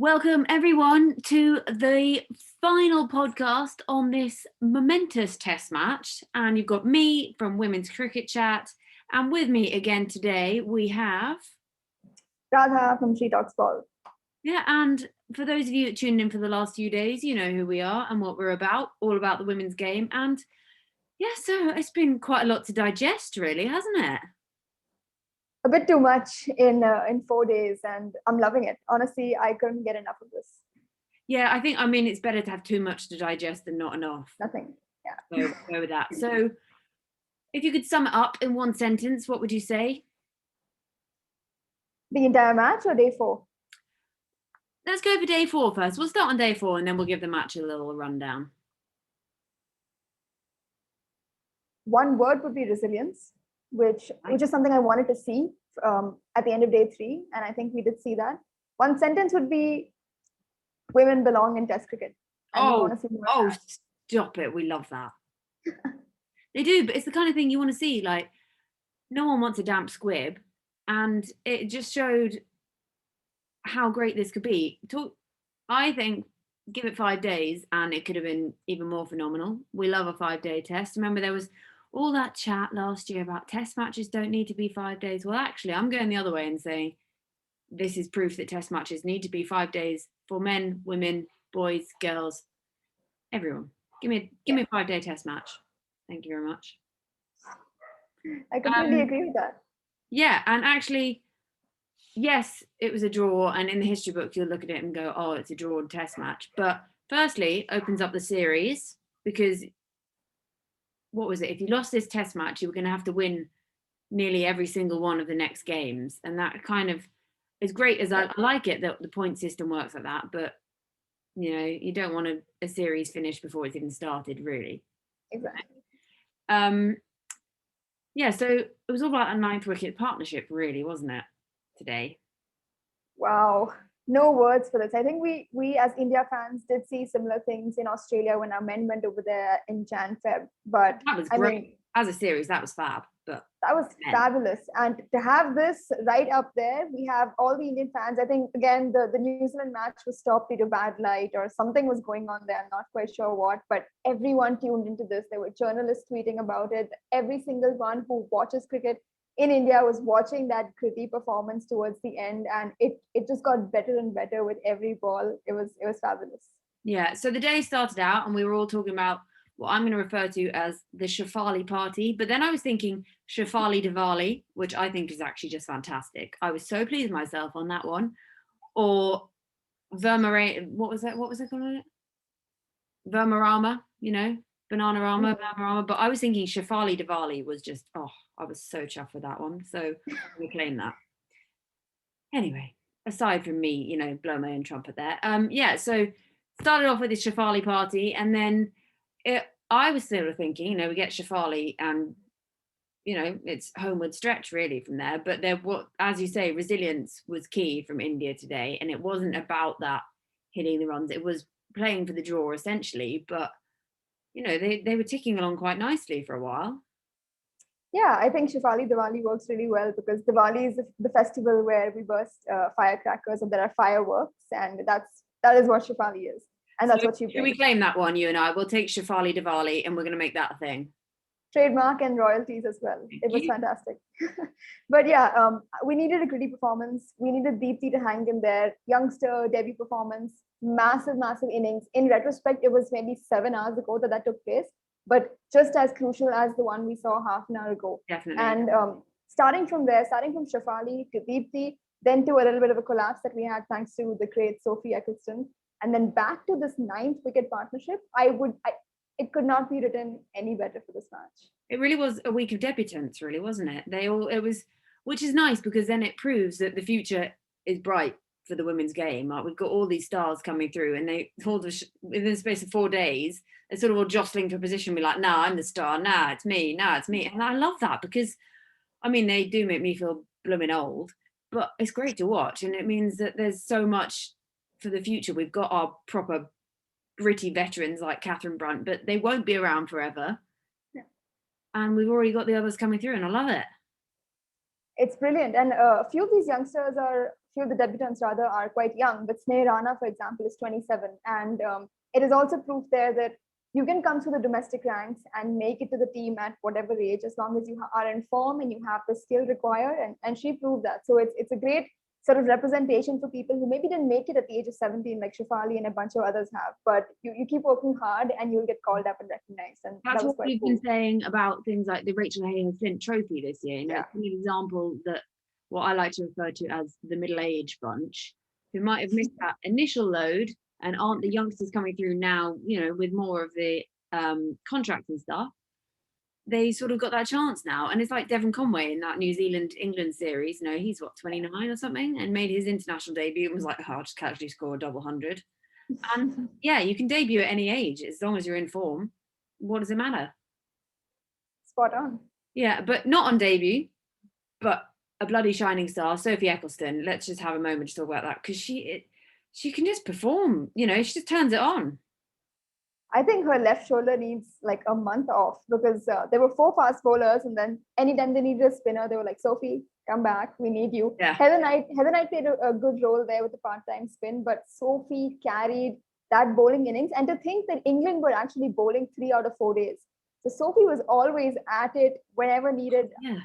Welcome everyone to the final podcast on this momentous test match. And you've got me from Women's Cricket Chat. And with me again today, we have Radha from She Talks Ball. Yeah, and for those of you that tuned in for the last few days, you know who we are and what we're about, all about the women's game. And yeah, so it's been quite a lot to digest, really, hasn't it? A bit too much in 4 days, and I'm loving it. Honestly, I couldn't get enough of this. Yeah, I mean, it's better to have too much to digest than not enough. Nothing. Yeah. So go with that. So if you could sum it up in one sentence, what would you say? The entire match or day 4? Let's go for day 4 first. We'll start on day 4 and then we'll give the match a little rundown. One word would be resilience, which is something I wanted to see at the end of day 3, and I think we did see that. One sentence would be women belong in Test cricket. Stop it. We love that. They do, but it's the kind of thing you want to see. Like, no one wants a damp squib, and it just showed how great this could be. I think give it 5 days and it could have been even more phenomenal. We love a 5-day test. Remember, there was all that chat last year about test matches don't need to be 5 days. Well, actually, I'm going the other way and saying this is proof that test matches need to be 5 days for men, women, boys, girls, everyone. Give me a 5-day test match. Thank you very much. I completely agree with that. Yeah, and actually, yes, it was a draw, and in the history book you'll look at it and go, oh, it's a drawn test match. But firstly, opens up the series, because what was it? If you lost this test match, you were going to have to win nearly every single one of the next games. And that kind of is great. As I like it that the point system works like that, but you know, you don't want a series finished before it's even started, really. Exactly. Yeah, so it was all about a 9th wicket partnership, really, wasn't it, today? Wow. No words for this. I think we as India fans did see similar things in Australia when our men went over there in Jan-Feb. But that was great. I mean, as a series, that was fab. But that was fabulous. And to have this right up there, we have all the Indian fans. I think, again, the New Zealand match was stopped due to bad light or something was going on there. I'm not quite sure what, but everyone tuned into this. There were journalists tweeting about it. Every single one who watches cricket in India was watching that gritty performance towards the end, and it just got better and better with every ball. It was fabulous. Yeah, so the day started out and we were all talking about what I'm going to refer to as the Shefali party, but then I was thinking Shefali Diwali, which I think is actually just fantastic. I was so pleased with myself on that one. Or Vermara, what was it called? Vermarama, you know, Bananarama, Vermarama. But I was thinking Shefali Diwali was just, I was so chuffed with that one. So we claim that. Anyway, aside from me, you know, blow my own trumpet there. So started off with the Shefali party, and then I was sort of thinking, you know, we get Shefali and, you know, it's homeward stretch really from there. But as you say, resilience was key from India today. And it wasn't about that hitting the runs. It was playing for the draw essentially. But, you know, they were ticking along quite nicely for a while. Yeah, I think Shefali Diwali works really well because Diwali is the festival where we burst firecrackers and there are fireworks. And that is what Shefali is. And that's what you bring. We claim that one, you and I. We'll take Shefali Diwali and we're going to make that a thing. Trademark and royalties as well. It was fantastic. But yeah, we needed a gritty performance. We needed Deepti to hang in there. Youngster debut performance, massive innings. In retrospect, it was maybe 7 hours ago that took place, but just as crucial as the one we saw half an hour ago. Definitely. And starting from Shefali to Deepti, then to a little bit of a collapse that we had thanks to the great Sophie Eccleston, and then back to this 9th wicket partnership, it could not be written any better for this match. It really was a week of debutants, really, wasn't it? Which is nice because then it proves that the future is bright for the women's game. Like, we've got all these stars coming through, and within the space of 4 days, they're sort of all jostling for position, be like, nah, I'm the star, nah, it's me, and I love that because, I mean, they do make me feel blooming old, but it's great to watch, and it means that there's so much for the future. We've got our proper gritty veterans like Catherine Brunt, but they won't be around forever. Yeah. And we've already got the others coming through, and I love it. It's brilliant. And a few of these youngsters few of the debutants rather, are quite young. But Sneh Rana, for example, is 27. And it is also proof there that you can come through the domestic ranks and make it to the team at whatever age, as long as you are in form and you have the skill required. And she proved that. So it's a great sort of representation for people who maybe didn't make it at the age of 17, like Shafali and a bunch of others have. But you keep working hard and you'll get called up and recognized. And That's that was what quite we've cool. been saying about things like the Rachel Hayes Flint Trophy this year. You know, Yeah. it's an example that what I like to refer to as the middle-aged bunch, who might have missed that initial load and aren't the youngsters coming through now, you know, with more of the contracts and stuff. They sort of got that chance now. And it's like Devon Conway in that New Zealand England series. You know, he's what, 29 or something, and made his international debut and was like, oh, I'll just casually score a double hundred. And yeah, you can debut at any age as long as you're in form. What does it matter? Spot on. Yeah, but not on debut, but a bloody shining star, Sophie Eccleston. Let's just have a moment to talk about that, because she can just perform. You know, she just turns it on. I think her left shoulder needs like a month off, because there were 4 fast bowlers, and then anytime they needed a spinner, they were like, Sophie, come back, we need you. Yeah. Heather Knight played a good role there with the part-time spin, but Sophie carried that bowling innings. And to think that England were actually bowling 3 out of 4 days. So Sophie was always at it whenever needed. Yeah.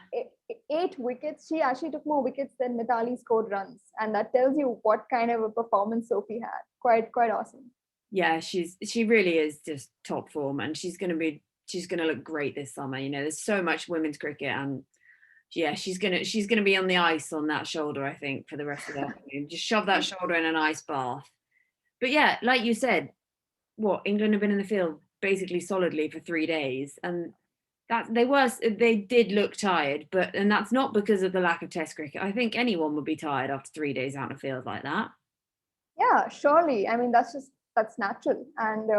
8 wickets. She actually took more wickets than Mithali scored runs. And that tells you what kind of a performance Sophie had. Quite awesome. Yeah, she really is just top form, and she's gonna look great this summer. You know, there's so much women's cricket, and yeah, she's gonna be on the ice on that shoulder, I think, for the rest of the afternoon. Just shove that shoulder in an ice bath. But yeah, like you said, what, England have been in the field basically solidly for 3 days, and that they did look tired, and that's not because of the lack of Test cricket. I think anyone would be tired after 3 days out in a field like that. Yeah, surely. I mean, that's natural. And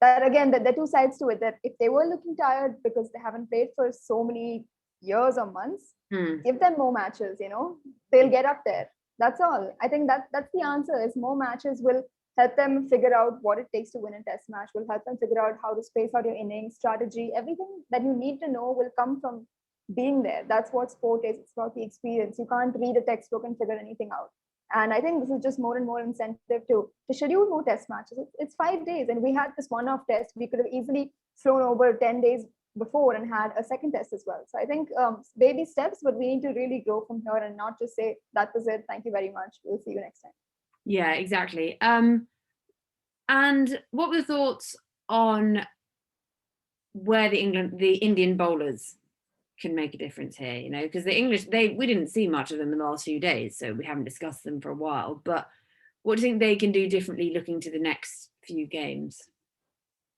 that again, there are two sides to it. That if they were looking tired because they haven't played for so many years or months, give them more matches. You know, they'll get up there. That's all. I think that's the answer. Is more matches will help them figure out what it takes to win a test match. Will help them figure out how to space out your innings, strategy, everything that you need to know will come from being there. That's what sport is. It's about the experience. You can't read a textbook and figure anything out. And I think this is just more and more incentive to schedule more test matches. It's 5 days, and we had this one-off test. We could have easily flown over 10 days before and had a second test as well. So I think baby steps, but we need to really grow from here and not just say, that was it, thank you very much, we'll see you next time. Yeah, exactly. And what were the thoughts on where the Indian bowlers can make a difference here? You know, because the English, we didn't see much of them in the last few days, so we haven't discussed them for a while. But what do you think they can do differently looking to the next few games?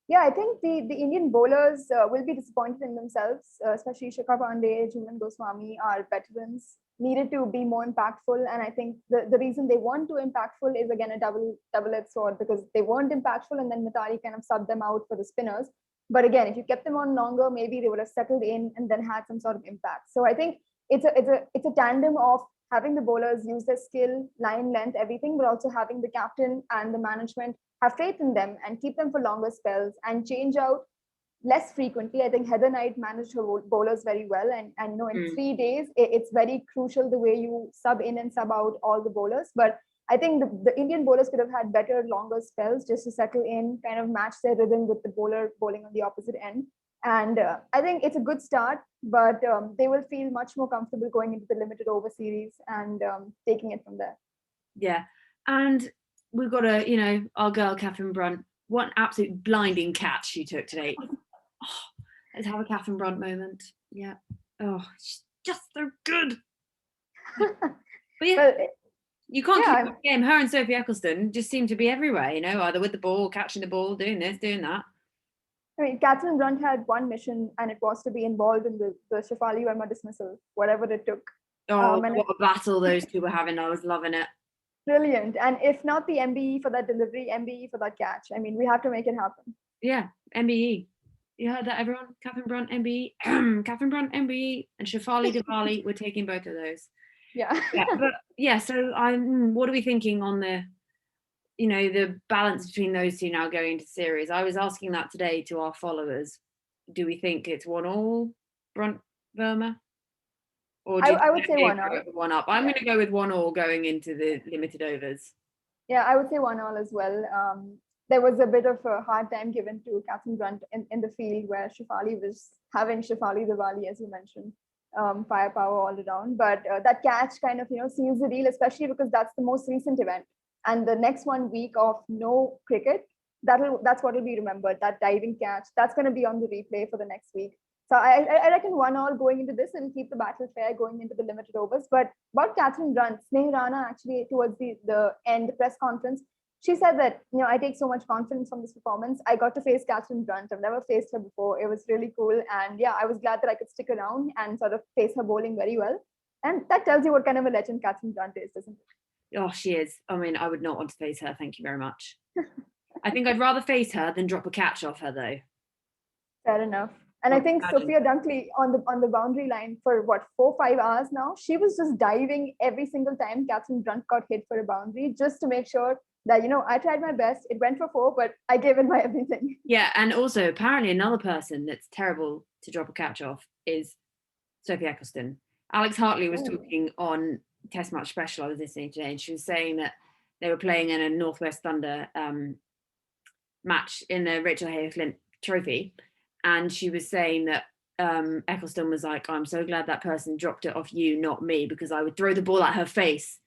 Yeah, I think the Indian bowlers will be disappointed in themselves, especially Shikhar Pandey, Jhulan Goswami are veterans, needed to be more impactful. And I think the reason they weren't too impactful is, again, a double-edged sword, because they weren't impactful and then Mithali kind of subbed them out for the spinners. But again, if you kept them on longer, maybe they would have settled in and then had some sort of impact. So I think it's a tandem of having the bowlers use their skill, line length, everything, but also having the captain and the management have faith in them and keep them for longer spells and change out less frequently. I think Heather Knight managed her bowlers very well. And you know, in 3 days, it's very crucial the way you sub in and sub out all the bowlers. But I think the Indian bowlers could have had better, longer spells just to settle in, kind of match their rhythm with the bowler bowling on the opposite end. And I think it's a good start, but they will feel much more comfortable going into the limited over series and taking it from there. Yeah. And we've got our girl, Catherine Brunt. What an absolute blinding catch she took today. Oh, let's have a Catherine Brunt moment. Yeah. Oh, she's just so good. But yeah. Well, you can't keep up the game. Her and Sophie Eccleston just seem to be everywhere, you know, either with the ball, catching the ball, doing this, doing that. I mean, Catherine Brunt had one mission, and it was to be involved in the Shafali Verma dismissal, whatever it took. Oh, what a battle those two were having. I was loving it. Brilliant. And if not the MBE for that delivery, MBE for that catch. I mean, we have to make it happen. Yeah, MBE. You heard that, everyone? Catherine Brunt, MBE. Catherine Brunt, MBE, and Shafali Diwali. We're taking both of those. Yeah. But yeah, so what are we thinking on the balance between those two now going into series? I was asking that today to our followers. Do we think it's 1-1 Brunt Verma? Or do you I would say think 1-1. one up? I'm Yeah. going to go with 1-1 going into the limited overs. Yeah, I would say 1-1 as well. There was a bit of a hard time given to Catherine Brunt in the field where Shafali was having Shafali Diwali, as you mentioned, firepower all around. But that catch kind of, seals the deal, especially because that's the most recent event. And the next 1 week of no cricket, that's what will be remembered. That diving catch, that's going to be on the replay for the next week. So I reckon 1-1 going into this and keep the battle fair going into the limited overs. But about Catherine Brunt, Sneh Rana actually towards the end, the press conference, she said that, I take so much confidence from this performance. I got to face Catherine Brunt. I've never faced her before. It was really cool. And yeah, I was glad that I could stick around and sort of face her bowling very well. And that tells you what kind of a legend Catherine Brunt is, doesn't it? Oh, she is. I mean, I would not want to face her. Thank you very much. I think I'd rather face her than drop a catch off her, though. Fair enough. And I think Sophia Dunkley on the boundary line for what 4-5 hours now, she was just diving every single time Catherine Brunt got hit for a boundary just to make sure that I tried my best. It went for 4, but I gave in my everything. Yeah, and also apparently another person that's terrible to drop a catch off is Sophie Eccleston. Alex Hartley was talking on Test Match Special I was listening today, and she was saying that they were playing in a Northwest Thunder match in the Rachel Hayes Flint Trophy. And she was saying that Eccleston was like, I'm so glad that person dropped it off you, not me, because I would throw the ball at her face.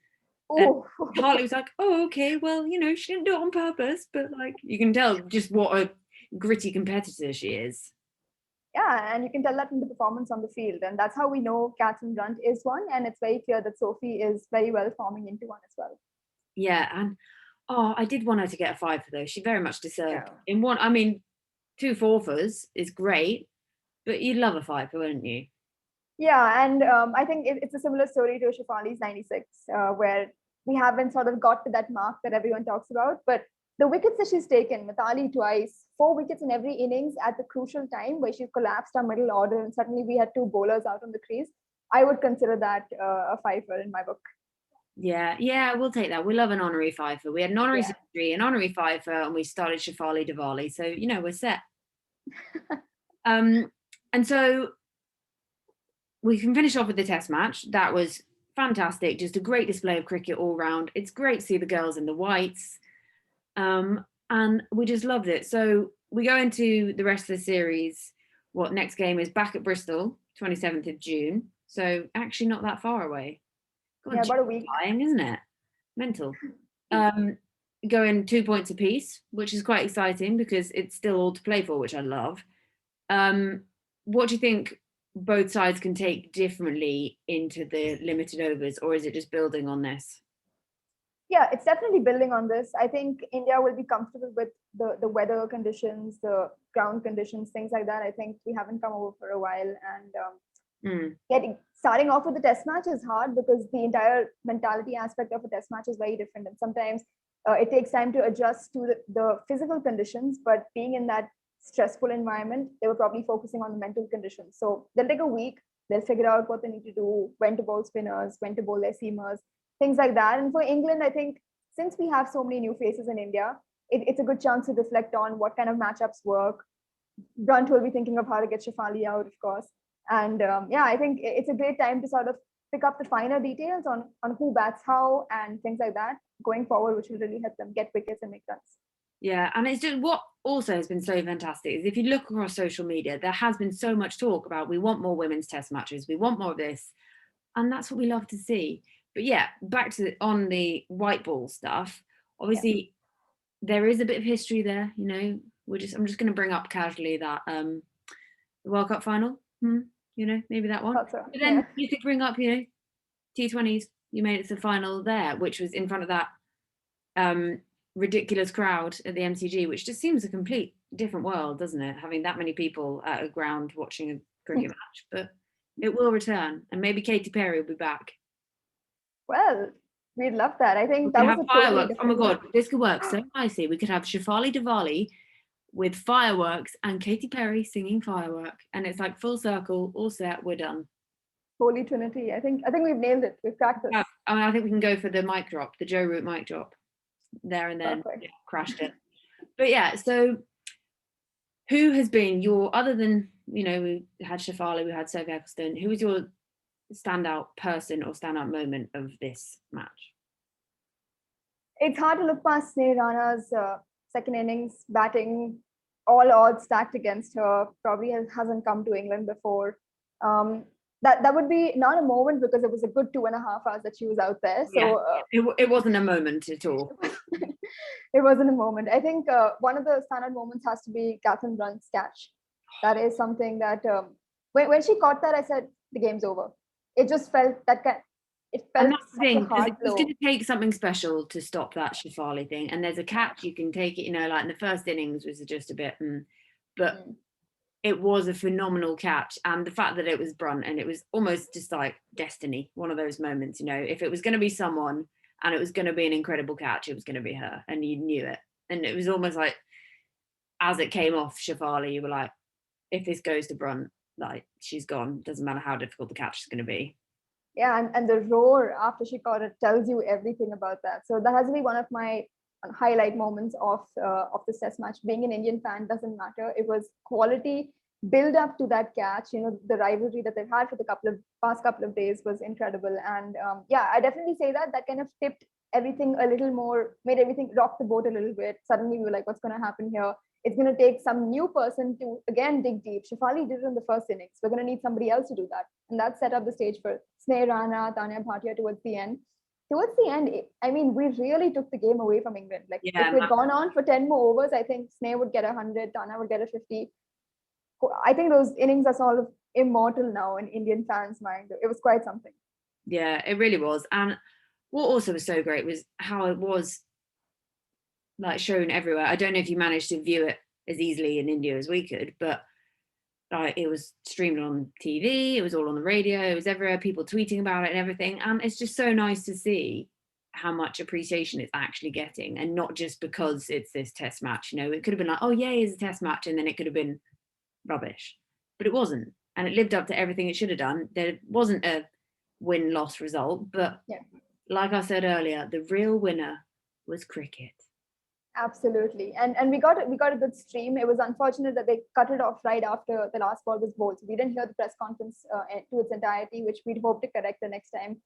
And Hartley was like, oh, okay, well, she didn't do it on purpose, but like you can tell just what a gritty competitor she is. Yeah, and you can tell that from the performance on the field. And that's how we know Catherine Brunt is one. And it's very clear that Sophie is very well forming into one as well. Yeah, and I did want her to get a 5 for those. She very much deserved. Yeah. In one, I mean, 2 4-fers is great, but you'd love a 5, wouldn't you? Yeah, and I think it's a similar story to Shafali's 96, where we haven't sort of got to that mark that everyone talks about. But the wickets that she's taken, Mithali twice, 4 wickets in every innings at the crucial time where she collapsed our middle order and suddenly we had 2 bowlers out on the crease, I would consider that a 5-fer in my book. Yeah, we'll take that. We love an honorary 5-fer. We had an honorary century, an honorary 5-fer, and we started Shafali Diwali. So, we're set. And so we can finish off with the test match. That was fantastic. Just a great display of cricket all round. It's great to see the girls in the whites. And we just loved it. So we go into the rest of the series. Next game is back at Bristol, 27th of June. So actually not that far away. God, yeah, about a week. Flying, isn't it? Mental. Going 2 points apiece, which is quite exciting because it's still all to play for, which I love. What do you think both sides can take differently into the limited overs, or is it just building on this? Yeah, it's definitely building on this. I think India will be comfortable with the weather conditions, the ground conditions, things like that. I think we haven't come over for a while, and starting off with the test match is hard because the entire mentality aspect of a test match is very different, and sometimes it takes time to adjust to the physical conditions. But being in that stressful environment, they were probably focusing on the mental conditions. So they'll take a week, they'll figure out what they need to do, when to bowl spinners, when to bowl their seamers, things like that. And for England, I think since we have so many new faces in India, it's a good chance to reflect on what kind of matchups work. Brunt will be thinking of how to get Shafali out, of course. And I think it's a great time to sort of pick up the finer details on who bats how and things like that going forward, which will really help them get wickets and make runs. Yeah, and it's just what also has been so fantastic is if you look across social media, there has been so much talk about we want more women's test matches, we want more of this, and that's what we love to see. But yeah, back to on the white ball stuff. Obviously, there is a bit of history there. I'm just going to bring up casually that the World Cup final. Maybe that one. So, but then you could bring up, T20s. You made it to the final there, which was in front of that ridiculous crowd at the MCG, which just seems a complete different world, doesn't it? Having that many people at a ground watching a cricket match, but it will return, and maybe Katy Perry will be back. Well, we'd love that. I think that was a fireworks. Oh my god, this could work so nicely. We could have Shafali Diwali with fireworks and Katy Perry singing Firework, and it's like full circle, all set, we're done. Holy Trinity. I think we've nailed it. We've cracked this. Yeah, I think we can go for the mic drop, the Joe Root mic drop. There and then crashed it. But yeah, so who has been your, other than we had Shafali, we had Sophie Eccleston, who was your standout person or standout moment of this match? It's hard to look past Sneh Rana's second innings batting, all odds stacked against her. Probably hasn't come to England before. That would be not a moment because it was a good 2.5 hours that she was out there. So it wasn't a moment at all. It wasn't a moment. I think one of the standout moments has to be Catherine Brunt's catch. That is something that when she caught that, I said the game's over. It just felt it felt and that's the thing, because it was blow. going to take something special to stop that Shafali thing. And there's a catch, you can take it, like in the first innings was just a bit, but it was a phenomenal catch. And the fact that it was Brunt, and it was almost just like destiny, one of those moments, if it was going to be someone and it was going to be an incredible catch, it was going to be her, and you knew it. And it was almost like, as it came off Shafali, you were like, if this goes to Brunt, like, she's gone. Doesn't matter how difficult the catch is going to be. Yeah, and the roar after she caught it tells you everything about that. So that has to be one of my highlight moments of this test match. Being an Indian fan doesn't matter. It was quality build up to that catch. The rivalry that they've had for the past couple of days was incredible. And yeah, I definitely say that kind of tipped everything a little more, made everything rock the boat a little bit. Suddenly we were like, what's going to happen here? It's going to take some new person to again dig deep. Shafali did it in the first innings. We're going to need somebody else to do that, and that set up the stage for Sneh Rana, Tanya Bhatia towards the end. Towards the end, I mean, we really took the game away from England. Like, if we'd gone on for 10 more overs, I think Sneh would get 100, Tanya would get a 50. I think those innings are sort of immortal now in Indian fans' mind. It was quite something. Yeah, it really was. And what also was so great was how it was like shown everywhere. I don't know if you managed to view it as easily in India as we could, but like, it was streamed on TV, it was all on the radio, it was everywhere, people tweeting about it and everything. And it's just so nice to see how much appreciation it's actually getting, and not just because it's this test match. It could have been like, oh yay, it's a test match, and then it could have been rubbish, but it wasn't, and it lived up to everything it should have done. There wasn't a win-loss result, but like I said earlier, the real winner was cricket. Absolutely, and we got a good stream. It was unfortunate that they cut it off right after the last ball was bowled, so we didn't hear the press conference to its entirety, which we'd hope to correct the next time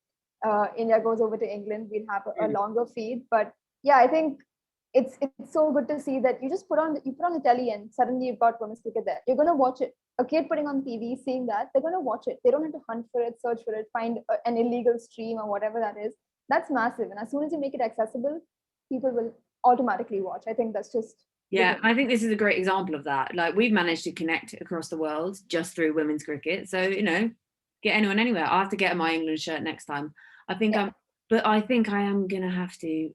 India goes over to England. We'll have a longer feed, but yeah, I think it's so good to see that you just put on the telly and suddenly you've got women's cricket there. You're gonna watch it. A kid putting on TV, seeing that, they're gonna watch it. They don't have to hunt for it, search for it, find an illegal stream or whatever that is. That's massive, and as soon as you make it accessible, people will automatically watch. I think that's just I think this is a great example of that. Like, we've managed to connect across the world just through women's cricket. So get anyone anywhere. I'll have to get my England shirt next time. I think I think I am gonna have to.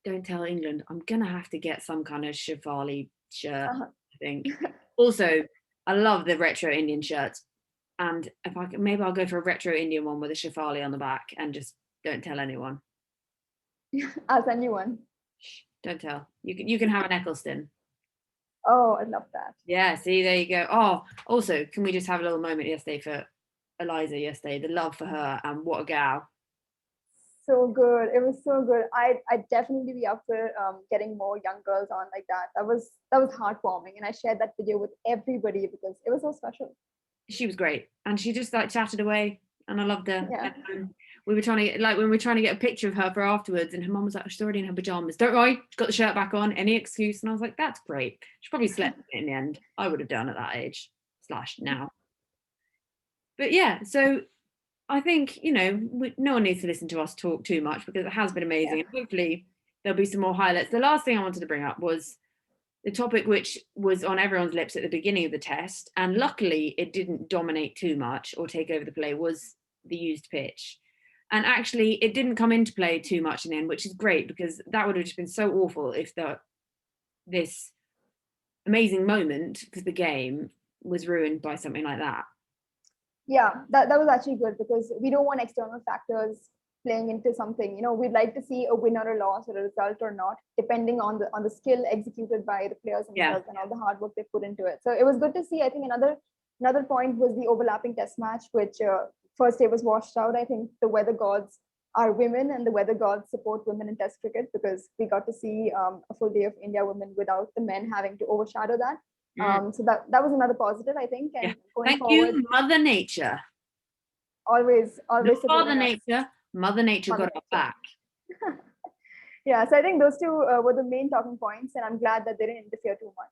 Don't tell England. I'm gonna have to get some kind of Shafali shirt. I think. Also, I love the retro Indian shirts, and if I can, maybe I'll go for a retro Indian one with a Shafali on the back, and just don't tell anyone. I'll send you one. Don't tell. You can have an Eccleston. Oh, I love that. Yeah, see, there you go. Oh, also, can we just have a little moment yesterday for Eliza yesterday? The love for her, and what a gal. So good. It was so good. I'd definitely be up for getting more young girls on like that. That was heartwarming, and I shared that video with everybody because it was so special. She was great, and she just like chatted away, and I loved her. Yeah. We were trying to when we were trying to get a picture of her for afterwards, and her mum was like, she's already in her pajamas. Don't worry, she's got the shirt back on, any excuse. And I was like, that's great. She probably slept in the end. I would have done at that age / now. But yeah, so I think, no one needs to listen to us talk too much because it has been amazing. And hopefully there'll be some more highlights. The last thing I wanted to bring up was the topic which was on everyone's lips at the beginning of the test, and luckily it didn't dominate too much or take over the play, was the used pitch. And actually it didn't come into play too much in the end, which is great, because that would have just been so awful if this amazing moment for the game was ruined by something like that. Yeah, that was actually good, because we don't want external factors playing into something. We'd like to see a win or a loss or a result or not, depending on the skill executed by the players themselves and all the hard work they put into it. So it was good to see. I think another point was the overlapping test match, which first day was washed out. I think the weather gods are women, and the weather gods support women in test cricket, because we got to see a full day of India women without the men having to overshadow that. So that was another positive, I think. And going Thank forward, you, Mother Nature. always Not Father supporting us. Nature, Mother Nature Mother got our Nature. back. Yeah, so I think those two were the main talking points, and I'm glad that they didn't interfere too much.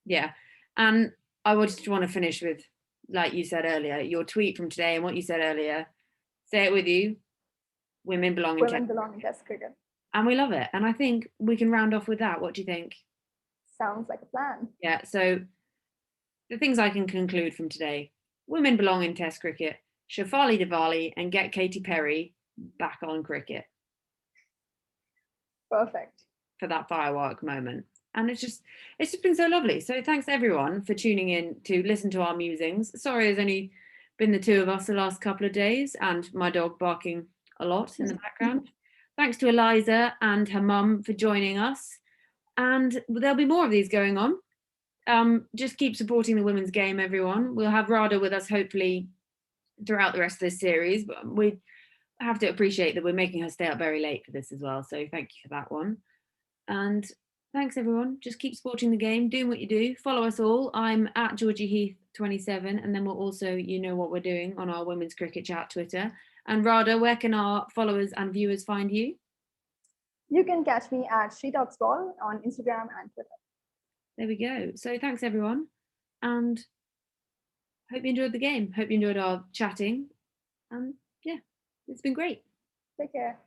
Yeah. And I just want to finish with, like you said earlier, your tweet from today and what you said earlier. Say it with you. Women belong in Women belong in Test cricket. And we love it. And I think we can round off with that. What do you think? Sounds like a plan. Yeah. So the things I can conclude from today: women belong in Test cricket. Shafali Diwali and get Katy Perry back on cricket. Perfect. For that firework moment. And it's just been so lovely. So thanks everyone for tuning in to listen to our musings. Sorry, it's only been the two of us the last couple of days, and my dog barking a lot in the background. Thanks to Eliza and her mum for joining us. And there'll be more of these going on. Just keep supporting the women's game, everyone. We'll have Radha with us hopefully throughout the rest of this series, but we have to appreciate that we're making her stay up very late for this as well. So thank you for that one. And thanks everyone. Just keep supporting the game, doing what you do. Follow us all. I'm at Georgie Heath 27, and then we'll also, you know what we're doing on our Women's Cricket Chat Twitter. And Radha, where can our followers and viewers find you? You can catch me at She Talks Ball on Instagram and Twitter. There we go. So thanks everyone, and hope you enjoyed the game. Hope you enjoyed our chatting. And yeah, it's been great. Take care.